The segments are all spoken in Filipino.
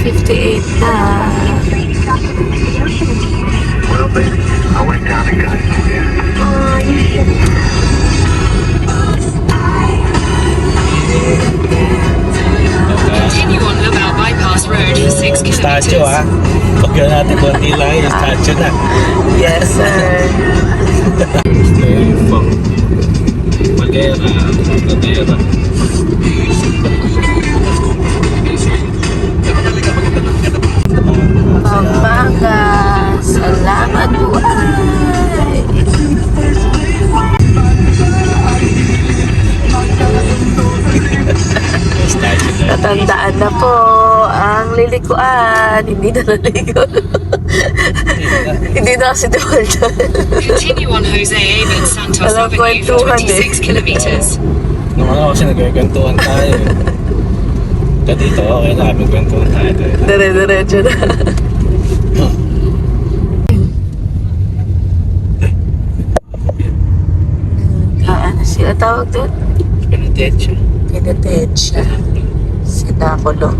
8:58 na. Well, baby, I went down and got it for you. Continue on Lookout Bypass Road for 6 Statue kilometers. Pagka natin konti lang yung statue na. Yes, sir. Stay from Madeira. Pampanga. Salamat buhay. Statue na. Natandaan na po ang lilikuan. Hindi na naligo. Hindi na kasi dumaldan. Continue on Jose Abel Santos Walang Avenue for kwentuhan 26 kilometers. Nung kasi nagkwentuhan tayo. Kaya dito, okay na kami kwentuhan tayo. Dire-diretso na. Ano sila tawag doon? Penitensya. Pinatensya. Sinakulo.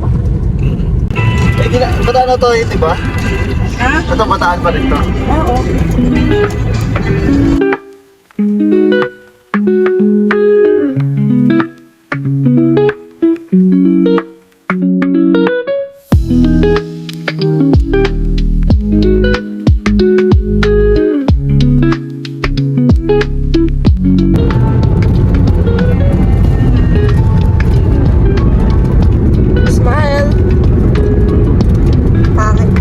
Bataan na to, di ba? Ha? Ito, bataan pa rin to. Oo. Smile. Pangit.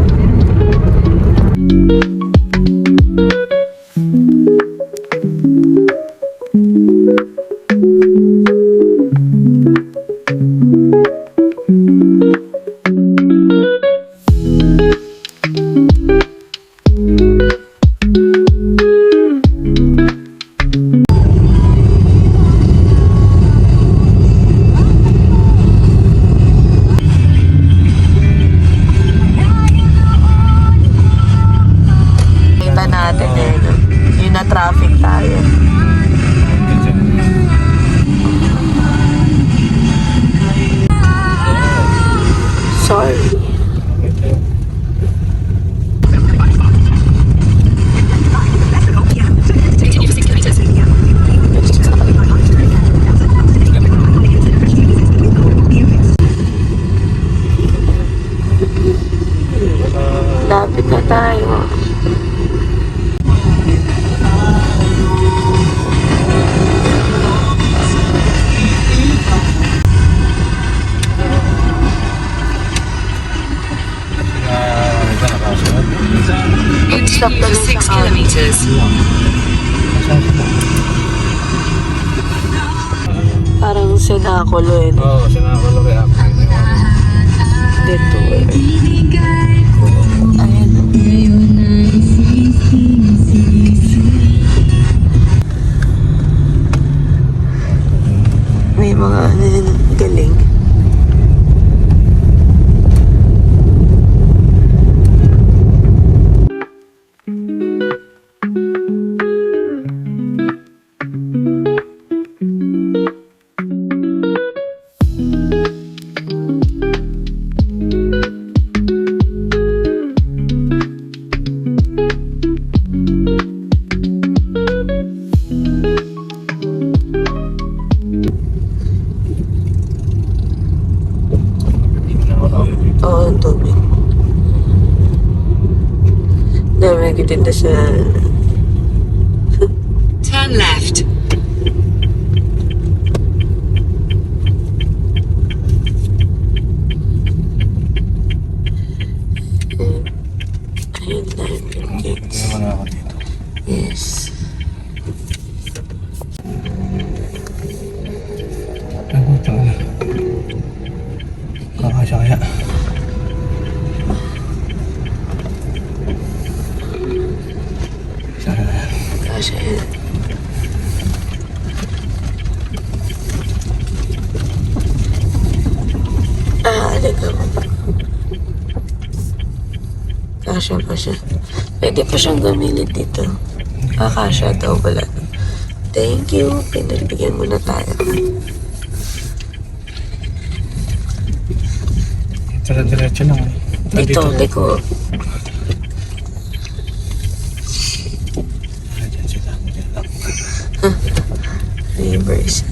Kita natin eh, no? Yung na-traffic tayo. Sorry. Continue for 6 kilometers. Lapit na tayo. Stop Continue na for lang 6 sa kilometers. Parang sinakulo eh. Oo, sinakulo kaya ako. Dito eh. Ayan. May mga ano yun, galing. Oo, ang tubig. Dami nagtitinda sa... Turn left. Ayun, dami kids. Naman ako dito. Yes. Ay, puta na. Kakasya kaya. Sana na. Kasha yun. Alaga mo pa. Kasha pa siya. Pwede pa siyang gamitin dito. Kasha daw wala. Thank you. Pinagbigyan mo na tayo. Diretso lang. Dito, liko. Diyan sila. Diyan lang. Reverse.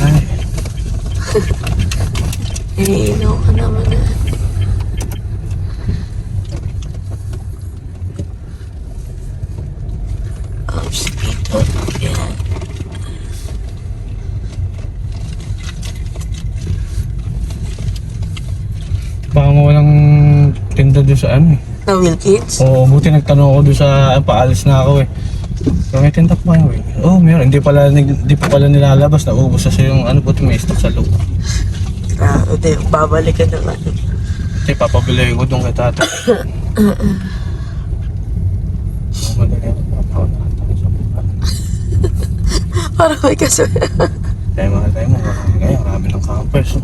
Ay, Iniinaw ka naman na. Oops, dito. Yan. baka mo walang tinda doon sa ano eh. Na Wilkins? Oo, buti nagtanong ako doon sa paalis na ako eh. So, may tinda pa kayo eh. Oo, meron. Hindi pa pala nilalabas. Naubos na siya yung ano, buti may stock sa loob. Hindi, babalik ka na lang. Kasi papabili ko doon kay tata. Madali ako. Papawala sa buka. Para may kaso. Tayo mga. Ngayon, marami ng campers.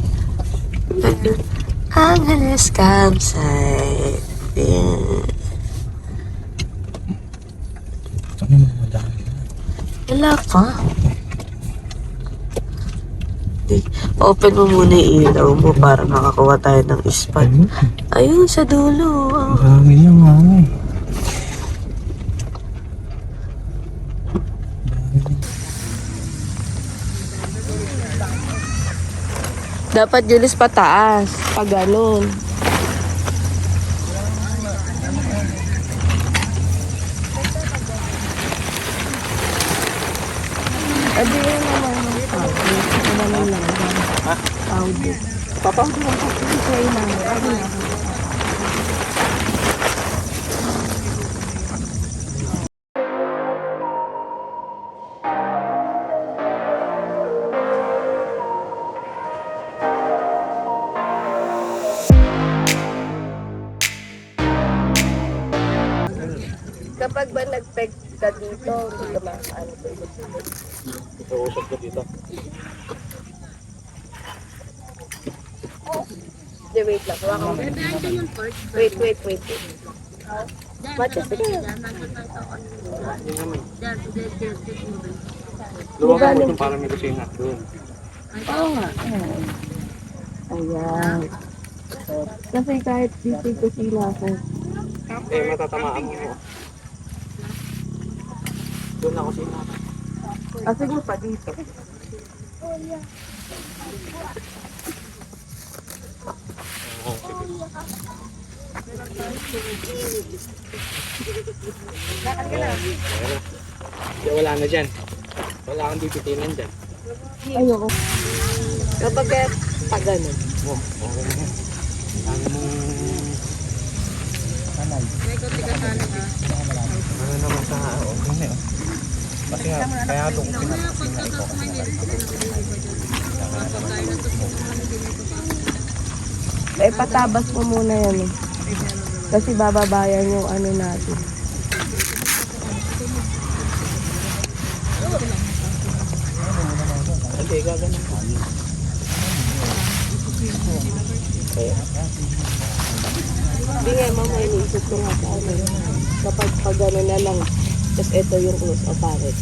Angeles campsite. Yeah. Ito na mga madami na. Wala pa. Open mo muna yung ilaw mo para makakuha tayo ng spot. Ayun, sa dulo. Oh. Marami na nga eh. Dapat Julis pataas. Pag ganun. Adi yun naman ng powder. Ito naman lang. Ha? Powder. Papawala lang po. Try namin. Adi na. Kapag ba nag-peg ka dito, hindi ka ano ba yun? Ito, usap ko dito. Hindi, wait lang. Hawakan mo. Wait. Matcha, sige. Luwag mo itong para may kusina. Doon. Oo nga. Ayan. Kasi kahit dito kusina ako. Matatamaan mo. Doon na kusina. Sige pa dito. Wala na dyan. Wala kang bibitinan dyan. Ayoko. Kapag pag ganun. Okay na yan. Ano mong... Kanal. Ano naman sa... Okay na yun. Kasi nga, kaya itong pinapakusina ito. Patabas mo muna yan eh. Kasi bababayan yung ano natin. Hindi, gaganon. Hindi nga mama, iniisip ko nga sa ano. Kapag pag gano'n na lang, tapos ito yung close o bakit?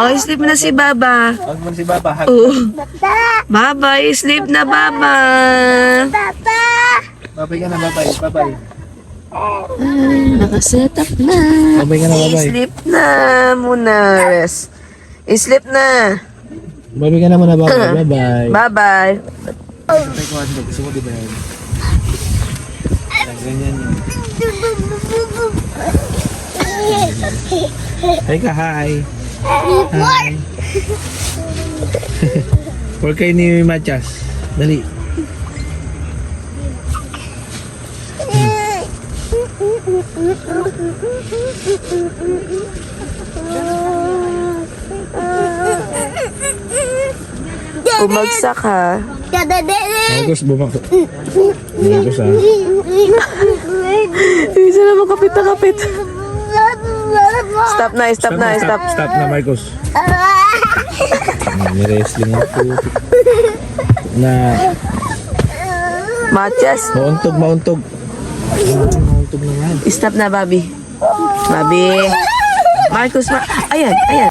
Oh, sleep na si Baba. Huwag mo si Baba. Oo. Baba, sleep na Baba. Babay ka na, babay. Babay. Nakaset up na. Babay ka na, babay. Sleep na muna. Rest. Sleep na. Babay ka na muna, babay. Babay. Bye-bye. Babay ko, ano, gusto mo di ba yun? Ganyan yun. Hi ka, hi. Hi. Por kay ni Machas. Dali. Bumagsak ha. Marcos, bumakot. Marcos, ha? Hindi na makapit na kapit. Stop na, stop na, stop. Stop na, Marcos. May wrestling ako. Na, Matias, mauntog, mauntog. Mauntog naman. stop na, Bobby. Bobby. Marcos, ayan, ayan.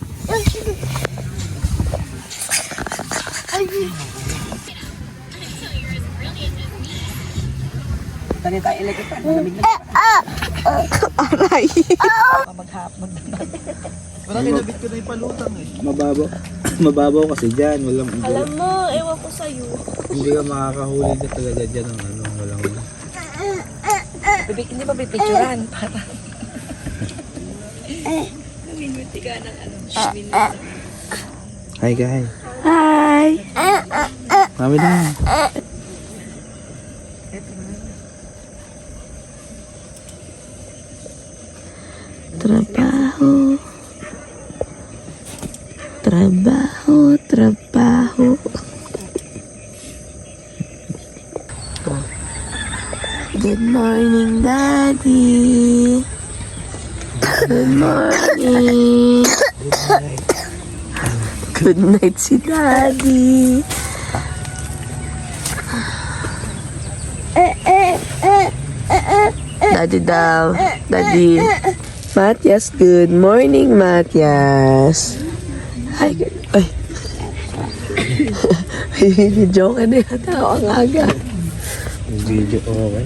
Aray. Parang kinabit ko na yung palutang eh. Mababaw. Mababaw kasi dyan. Walang, Alam mo, ewan ko sa'yo. hindi ka makakahuli na talaga dyan ng ano. Walang, Hindi ba pipicturan? hi ka, hi. Hi. Mami na. Trabaho. Trabaho, trabaho. Good morning, Daddy. Good morning. Good night si Daddy. Daddy daw. Daddy. Matias, good morning, Matias. Hi, good. Ay. Joke na yata ako ang aga. Video ko okay.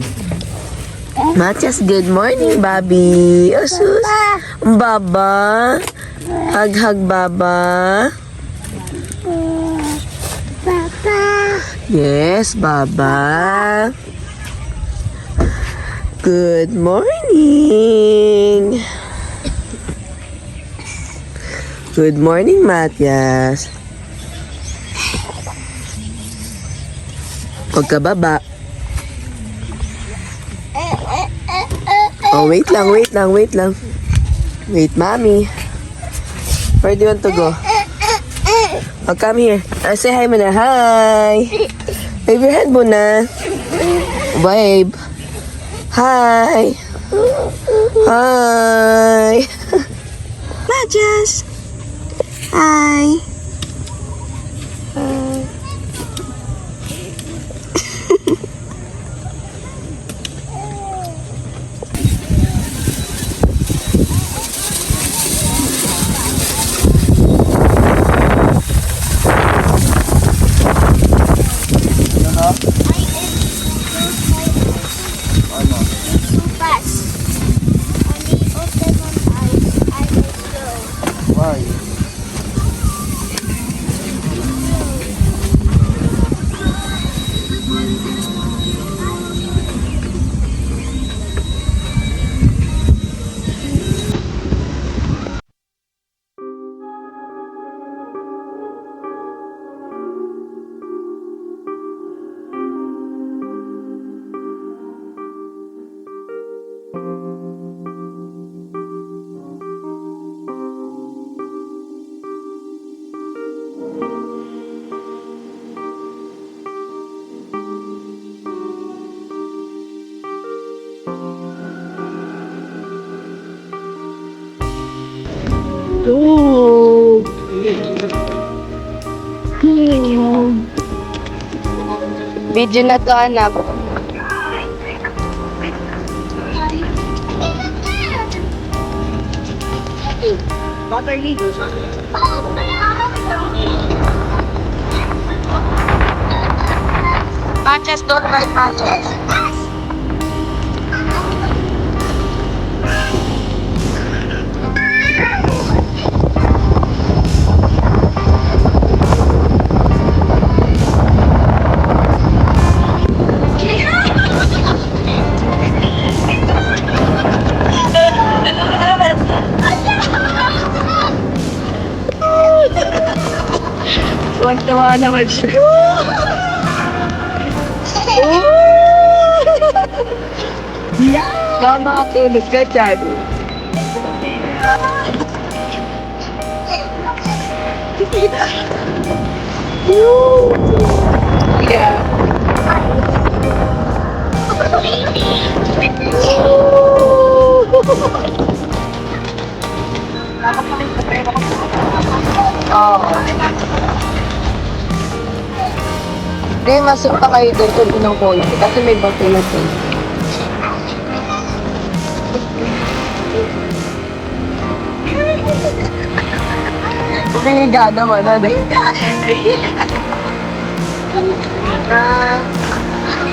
Matias, good morning, Bobby. Oh, sus. Baba. Hug, Baba. Yes, Baba. Good morning. Good morning, Matias. Huwag ka baba. Oh, wait lang. Wait, Mommy. Where do you want to go? Oh, come here. Say hi muna. Hi. Wave your hand muna. Wave. Hi. Hi. Majas. Hi. Hi. Oh. Video na to, anak. Water lily. Patches, don't write patches. Tuwag-tawa naman siya. Mama, tulog ka dyan. Yeah. Hindi, masok pa kayo doon kung inukulit. Kasi may bato na ito. Piniga naman, ano?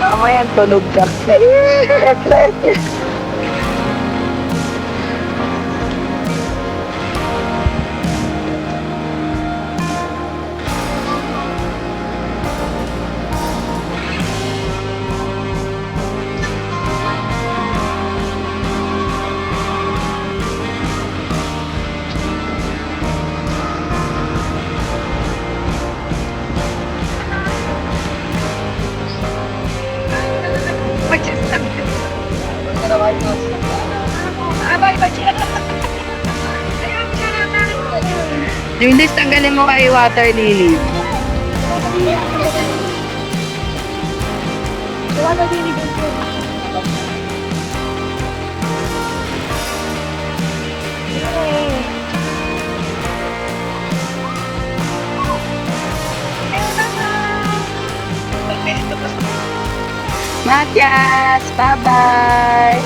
Mamaya tulog ka. Yung list, tanggalin mo kay Water Lily. Water Lily. Matias, bye-bye.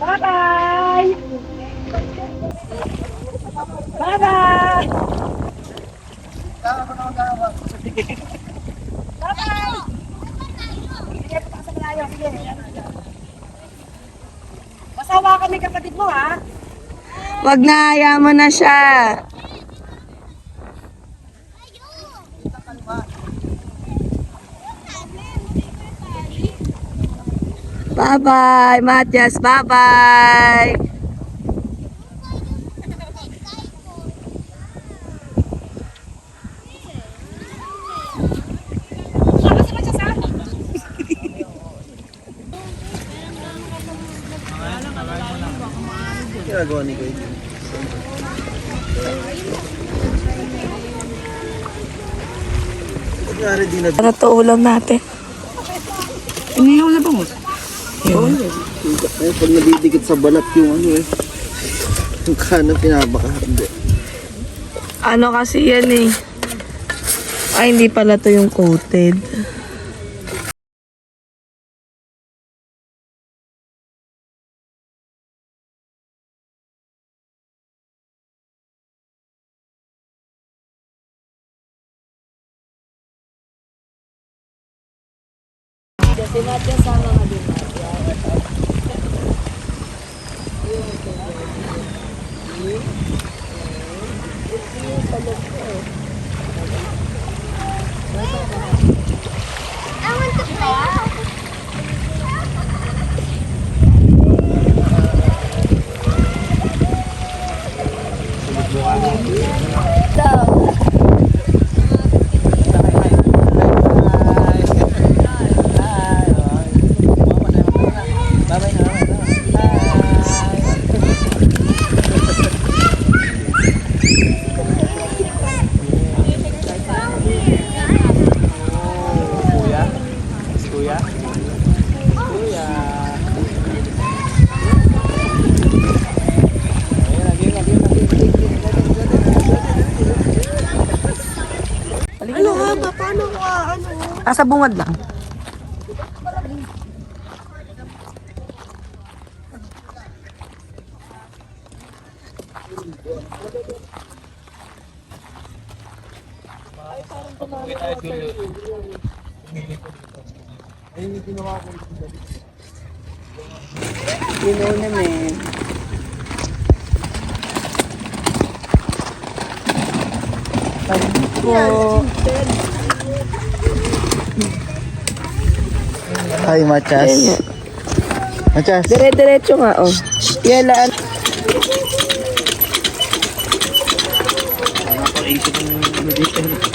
Bye-bye. Bye-bye. Masawa kami kapatid mo, ha? Wag na, ayaw mo na siya. Bye-bye, Matias. Bye-bye. Ginagawa ni Kuya. Ano to ulam natin? Inihaw na ba mo? Eh, pag nabidikit sa balat yung ano eh. Yung kanan pinabaka. Hindi. Ano kasi yan eh. Ay, hindi pala to yung coated. Nasa bungad lang. You know naman. Po. Hi, Machas. Ayan nga. Machas. Dire-diretso nga, oh. Yan laan. Nakakaisip ng ano dito.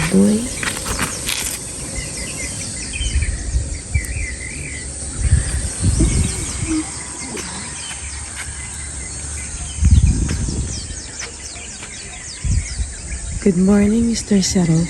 Baboy. Good morning, Mr. Serov.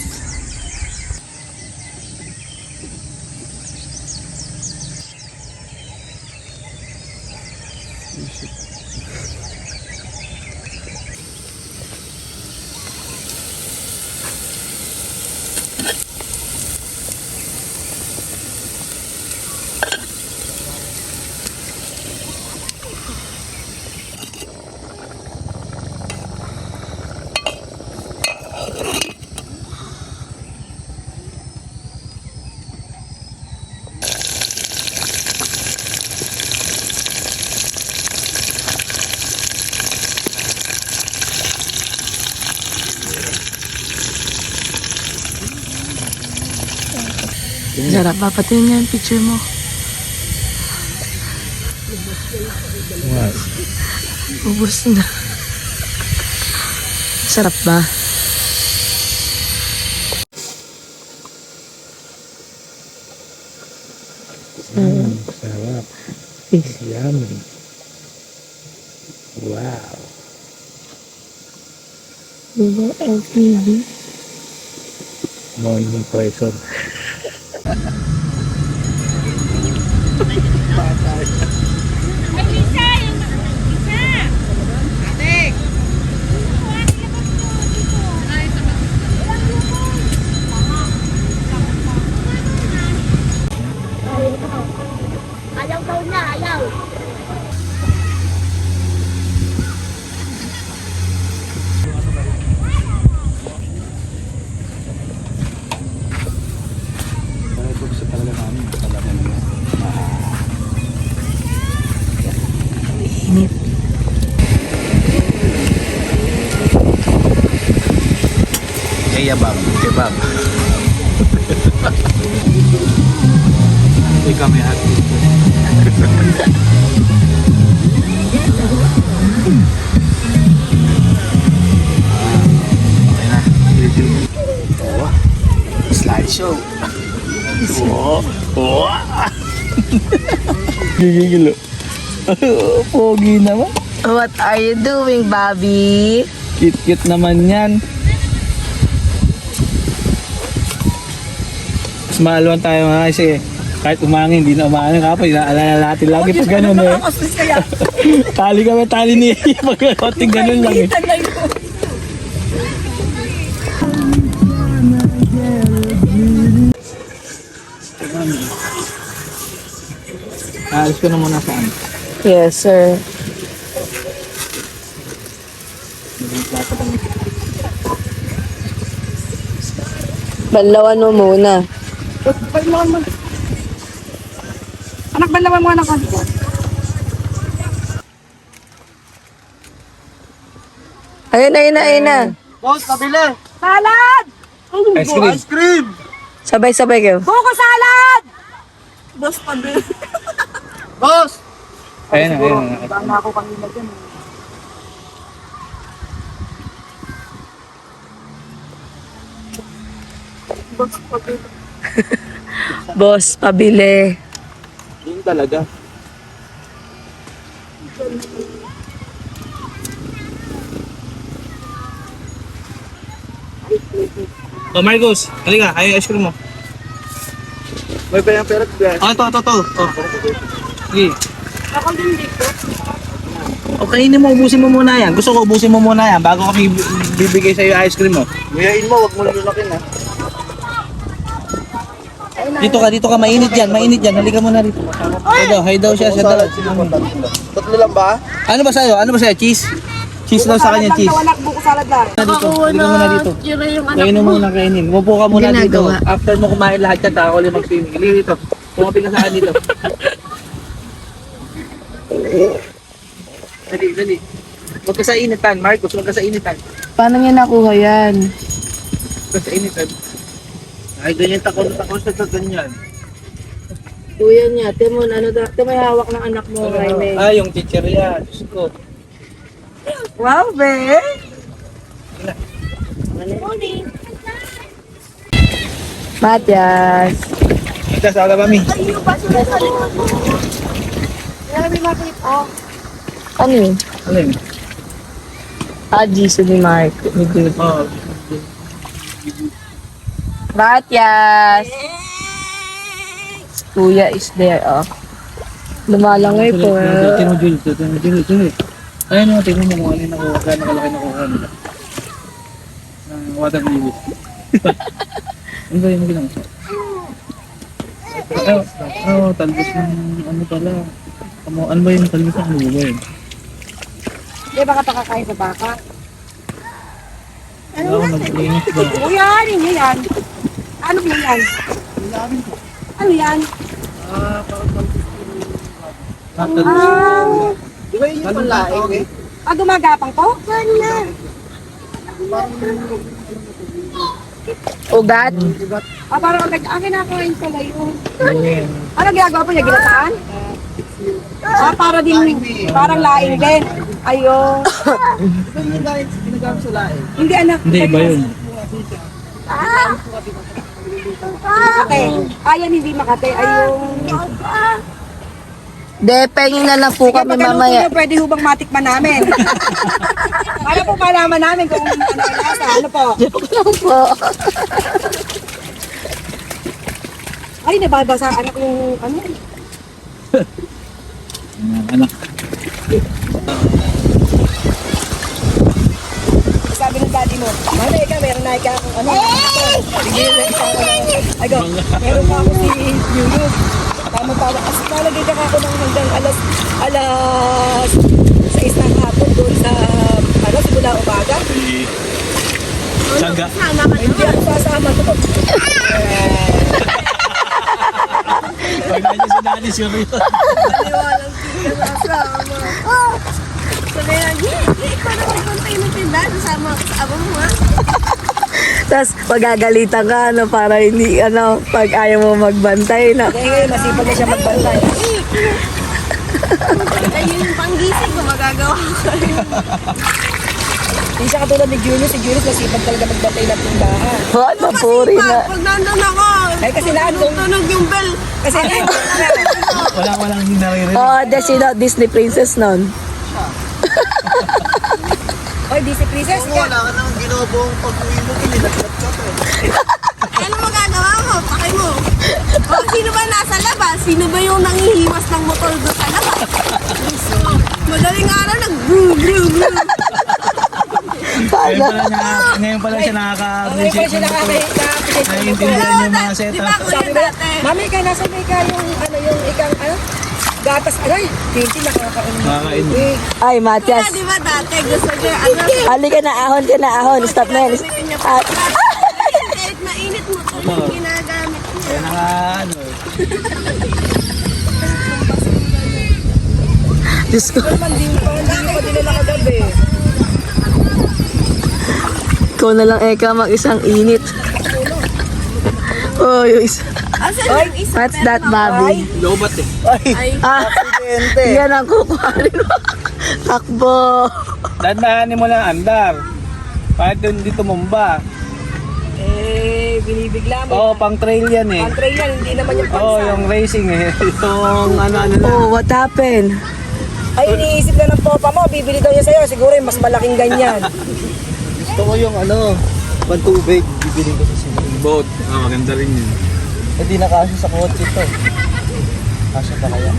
Sarap ba? Patingin nga yung picture mo. What? Ubus na. Sarap ba? Sarap. Peace. Yummy. Wow. Diba, LPD? Morning person. Ayaw daw niya, ayaw. Gusto talaga namin. Talaga naman. Kebab. Kebab. Hindi kami hati. Slideshow. Gigigilo. Pogi naman. What are you doing, Bobby? Cute-cute naman yan. Mas mahalwan tayo mga kasi kahit umangin, hindi na umangin kapag inaalala natin lagi pag ganun eh. Tali kami, tali ni pag konting ganun lang eh. Alis ko na muna saan. Yes, sir. Banlawan mo muna. Anak, banlawan mo anak ko. Ayun na. Boss, kabili! Salad! Ice cream. Ice cream! Sabay-sabay kayo. Buko salad! Boss, pabili. Boss! Ayun na. Baka na ako kanina dyan. Boss, pabili. Boss, pabili. Yun talaga. Oh, Marcos, halika, ay ice cream mo. May pa yung pera. Ah, ito. Oh. Sige. Ako din dito. Okay, ubusin mo muna yan. Gusto ko ubusin mo muna yan bago kami bibigay sa iyo ice cream mo. Muyain mo, wag mo lulukin ha. Dito ka, mainit yan. Halika muna rito. Hay daw siya. Tatlo lang ba? Ano ba sa'yo? Cheese? Cheese daw sa kanya, cheese. Anak, buko salad lang. Dito, halika muna dito. Kainin mo muna, kainin. Umupo ka muna dito. Ginagawa. After mo kumain lahat yan, ako ulit mag-swimming. Halika dito. Pumapi ka sa akin dito. Dali. Huwag ka sa initan, Marcos. Huwag ka sa initan. Paano niya nakuha yan? Huwag ka sa initan. Ay, ganyan takot sa ganyan. Kuya niya, Timon, may hawak ng anak mo, Jaime. Ah, yung teacher yan. Diyos ko. Wow, be! Matias. Ito, sa kami. Ano yun? Ano yun? Jesus ni Mark. Oh, Matias! Kuya is there, oh. Lumalangay po. Tingnan mo, Julie. Ayun mo, tingnan mo kung ano yung nakuha. Gano'ng kalaki nakuha nila. Water lily. Ano ba yung ginawa? Talbos ng ano pala. Ano ba yung talbos ng ano ba yun? Di ba ka pakakain sa baka? Ano ba? Nag-iinit ba? Kuya, ano yan? Ano po yan? Ano yan? Talbos. Di ba yun yung panlaing eh? Gumagapang po? Ugat. Parang akin nakakain pala yun. Ano ginagawa po niya? Ginataan? Parang laing din. Ayun. Ginagamit sa laing. Hindi anak. Hindi, iba yun. Okay. Ayan hindi makate. Ayun. Depengin na lang po kami mamaya. Pwede hubang matikman namin. Para po malaman namin kung ano ang lasa. Ano po? Po. Ay, nababasa anak yung ano. Anak. Sabi ng daddy mo, mami, ikaw, meron na ikaw akong ano. Sige, isa ko na. Ay, go. Meron pa ako si Yuyu. Tama-tama. Kasi nalagay ka ako ng hanggang alas 6 ng hapon doon sa, simula umaga. Saga. Hindi ako sasama to. Pag nandiyan si Daddy, sure yun. Naniwalang hindi ka sasama. Sabi na, ikaw na magpuntay ng tindahan. Sama ako sa amo mo, ha? Tapos magagalitan ka, ano, para hindi, ano, pag ayaw mo magbantay, no? Kaya ngayon, masipag na siya magbantay. Ayun yung panggising ko, magagawa ko. Hindi siya katulad ni Julius. Si Julius masipag talaga magbantay ng tindahan. Hoy, mapuri na. Pag nandun ako, Ay, kasi naandun. tunog yung bell. Kasi naandun na. Walang hindi naririnig. Oh, Disney princess nun. Oy, Disney Princess ka. Wala ka nang ginobong pag-uwi mo, kinilaglat ka pa eh. Ano magagawa mo? Pakay mo. O, sino ba nasa labas? Sino ba yung nangihimas ng motor doon sa labas? Madaling araw, nag-brew. Ngayon pala siya Ngayon nakaka-appreciate. pa siya nakaka-appreciate ng motor. Naiintindihan yung mga Di setup. ba kuya dati? Mami, kaya nasa may ka yung, ano, yung ikang, ano, gatas, ay, 20 nakakainom. Nakakainom. Eh, Ay, Matias. Kuya, di ba dati? Gusto niya, ano, Halika na, ahon ka na, ahon. Stop na yan. Ah, kahit mainit mo ito yung ginagamit niya. Kaya naka, ano, Diyos ko. naman din pa din na kagabi. Ikaw na lang, Eka, mag-isang init. Oh, yung isa. Asan yung isa? What's that, Bobby? lobat eh. Ah, Aksidente. yan ang kukuhanin mo. Takbo. Dandahanin mo lang andar. Kahit hindi tumumba. Eh, binibigla mo. Oo, pang trail yan eh. Ang trail yan, hindi naman yung Oo, pansa. yung racing eh. Itong ano lang. Oh, what happened? Ay, iniisip na ng popa mo, bibili daw niya sa'yo. Siguro yung mas malaking ganyan. Gusto ko yung ano, pantubig. Bibiling ko sa swimming Boat. Ah, maganda rin yun. Hindi na kasya sa kotse to. Kasya pa kaya?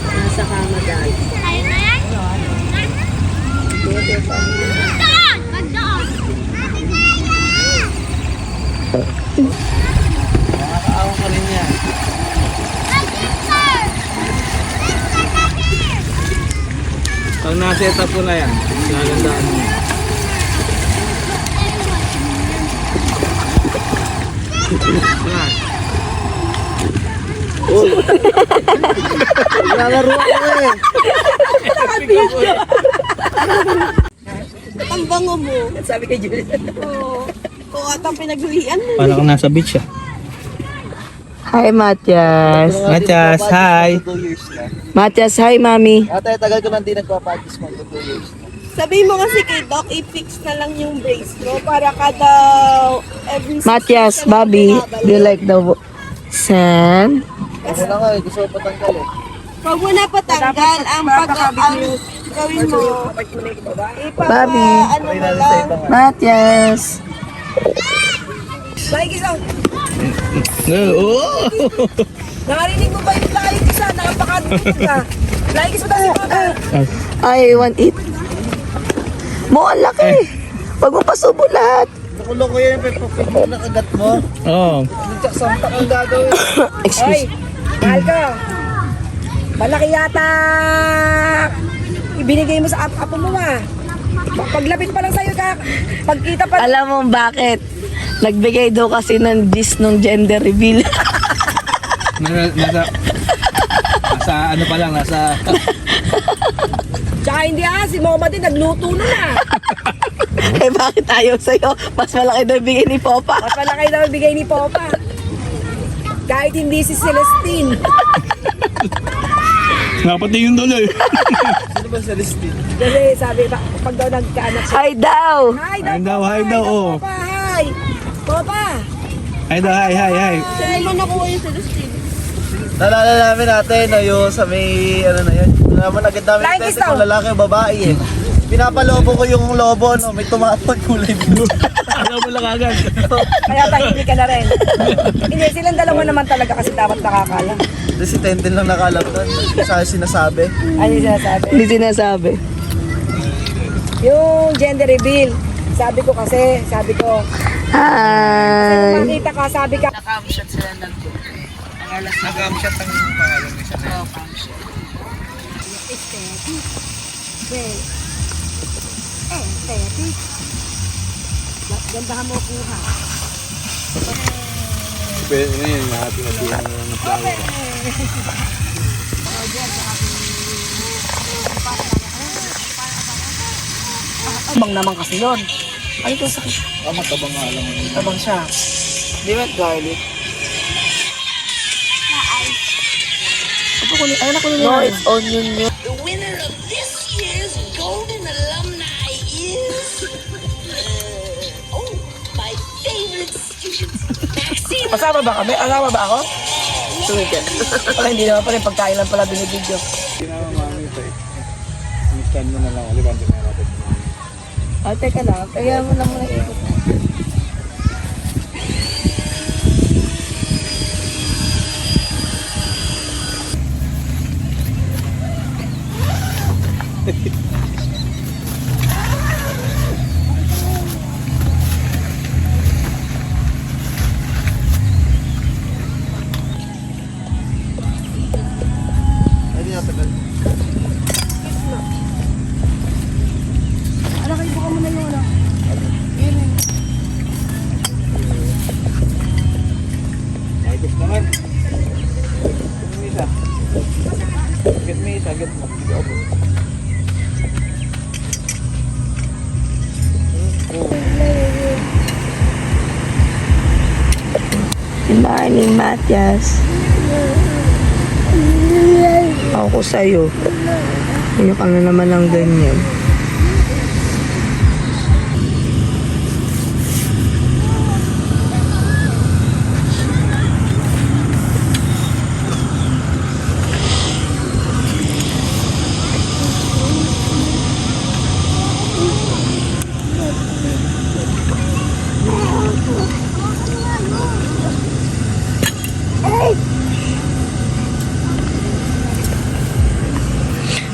Nasa kama dahil. Nakakaawa ka rin yan. Pag na-set up ko na yan, sinagandaan mo. Yan. Nalaro ako eh. Ang bango mo. Sabi kay Julius. Oo. Kung atang pinaghulian mo. Parang kang nasa beach ah. Hi, Matias. Matias, hi. 2 years na. Matias, hi, Mami. Ate, tagal ko nang di nagpa-practice mo. 2 years na. Sabihin mo kasi kay Doc, i-fix na lang yung brace mo para kada every 6 Matias, months na Bobby, binabalik. do you like the sand? Ako na nga eh, gusto ko patanggal eh. Pag mo na patanggal, ang gawin mo, Bobby. ano mo lang, Matias. Flying kiss out. Oo. Nakarinig mo ba yung flying kiss out? Napakadunod ka. Flying kiss mo tayo si Papa. I want it. Mo, ang laki. Huwag mo pasubo lahat. Nakulong ko yan, pepapit mo na kagat mo. Oo. Nagsasampak ang gagawin. Excuse. Ay, mahal ka. Malaki yata. Ibinigay mo sa apo mo ah. Paglapit pa lang sa'yo ka. Pagkita pa. Alam mo bakit? Nagbigay daw kasi ng gist nung gender reveal. Nasa ano pa lang, nasa... Tsaka hindi si Mama din nagluto na na. Eh bakit ayaw sa'yo? Mas malaki daw bigay ni Popa. Mas malaki daw bigay ni Papa. Kahit hindi si Celestine. Napatingin tuloy. Sino ba sa listin? Kasi sabi, pag daw nagkaanak siya. Hi daw. Hi Hi daw, hi daw, oh. Papa, hi. Papa. Hi daw, hi, hi, hi. saan mo nakuha yung Celestine? Nalala namin natin, no, yung sa may, ano na yun. Naman agad namin Flying kiss test kung daw. lalaki o babae eh. Pinapalobo ko yung lobo, no, may tumatawag kulay blue. Alam mo lang agad. Kaya tahimik ka na rin. Hindi, silang dalawa naman talaga kasi dapat nakakala. Kasi si Tenten lang nakalap doon. Sa sinasabi. Ano yung sinasabi? Hindi sinasabi. Yung gender reveal. Sabi ko, Hi. makita ka, sabi ka, Nag-camshot ang pangalan ni Chanel. gandahan mo kuha. Pwede na yun, natin ng flower. Abang naman kasi yun. Ano ito sakit? Matabang nga lang. Abang siya. Di ba garlic? Ako kunin, ayun ako kunin No, yun. it's onion yun. The winner of this year's Golden Alumni is... my favorite student, Maxine. Kasama ba kami? Kasama ba ako? Sumigat. Wala, hindi naman pala yung pagkain lang pala binibidyo. Hindi na mami ito eh. Stand mo na lang. Aliban din na natin. Ah, teka lang. Kaya mo lang muna ikot. Ay, di natagal. Ano kayo buka mo na yung ano? Ayos naman. Get me isa. Get me isa. Get mo. Get ako. Good morning, Matias. Ako sa'yo. Ano ka na naman ng ganyan?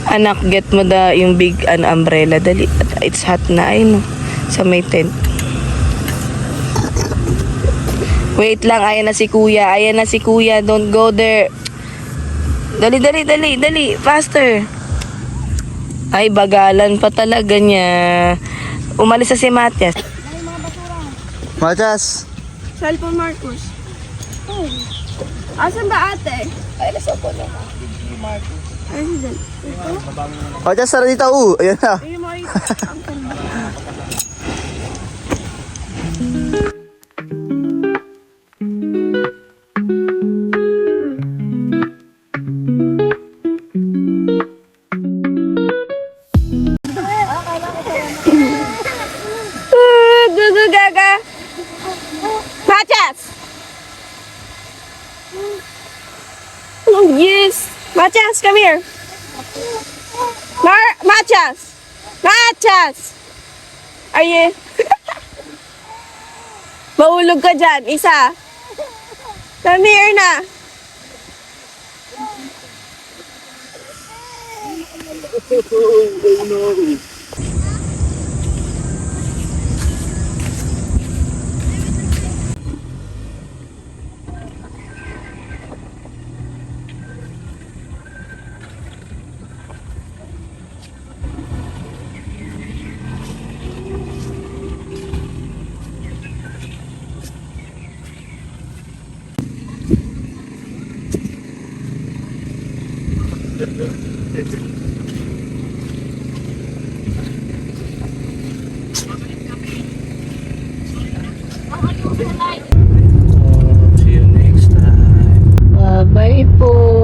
Anak, get mo yung big umbrella. Dali. It's hot na. Ay, no. Sa may tent. Wait lang. Ayan na si kuya. Ayan na si kuya. Don't go there. Dali, dali, dali, dali. Faster. Ay, bagalan pa talaga niya. Umalis na si Matias. Matias! Cellphone Marcos. Oh. Asan ba ate? Ay, nasa po lang. Ay, dyan. Matias, tara dito. Ayan na. Ayun mo ang kanya. Gugu gaga. Matias! Oh, yes. Matias, come here. Matias! Matias! Are you? Mahulog ka dyan. Isa. Come here na. See you next time. Bye-bye po.